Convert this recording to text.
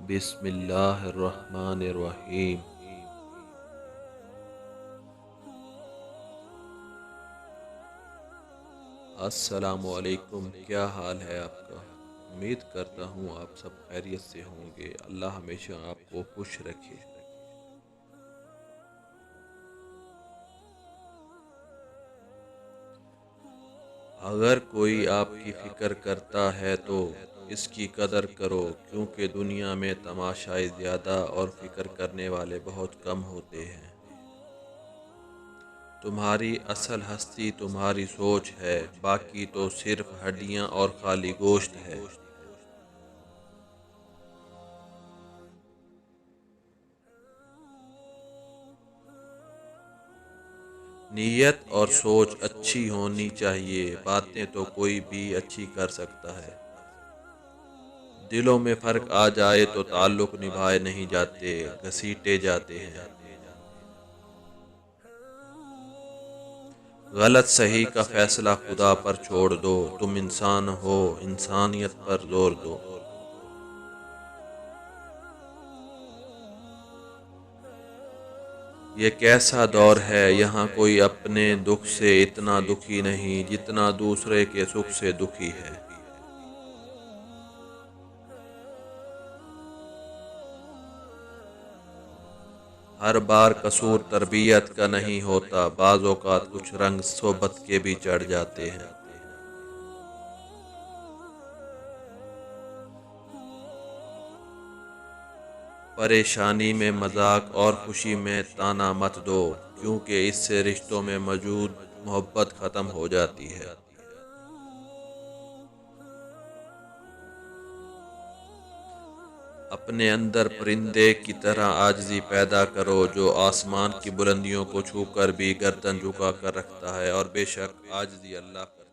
بسم اللہ الرحمن الرحیم۔ السلام علیکم، کیا حال ہے آپ کا؟ امید کرتا ہوں آپ سب خیریت سے ہوں گے۔ اللہ ہمیشہ آپ کو خوش رکھے۔ اگر کوئی آپ کی فکر کرتا ہے تو اس کی قدر کرو، کیونکہ دنیا میں تماشائی زیادہ اور فکر کرنے والے بہت کم ہوتے ہیں۔ تمہاری اصل ہستی تمہاری سوچ ہے، باقی تو صرف ہڈیاں اور خالی گوشت ہے۔ نیت اور سوچ اچھی ہونی چاہیے، باتیں تو کوئی بھی اچھی کر سکتا ہے۔ دلوں میں فرق آ جائے تو تعلق نبھائے نہیں جاتے، گھسیٹے جاتے ہیں۔ غلط صحیح کا فیصلہ خدا پر چھوڑ دو، تم انسان ہو، انسانیت پر زور دو۔ یہ کیسا دور ہے، یہاں کوئی اپنے دکھ سے اتنا دکھی نہیں جتنا دوسرے کے سکھ سے دکھی ہے۔ ہر بار قصور تربیت کا نہیں ہوتا، بعض اوقات کچھ رنگ صحبت کے بھی چڑھ جاتے ہیں۔ پریشانی میں مذاق اور خوشی میں طعنہ مت دو، کیونکہ اس سے رشتوں میں موجود محبت ختم ہو جاتی ہے۔ اپنے اندر پرندے کی طرح عاجزی پیدا کرو، جو آسمان کی بلندیوں کو چھو کر بھی گردن جھکا کر رکھتا ہے، اور بے شک عاجزی اللہ کرتا ہے۔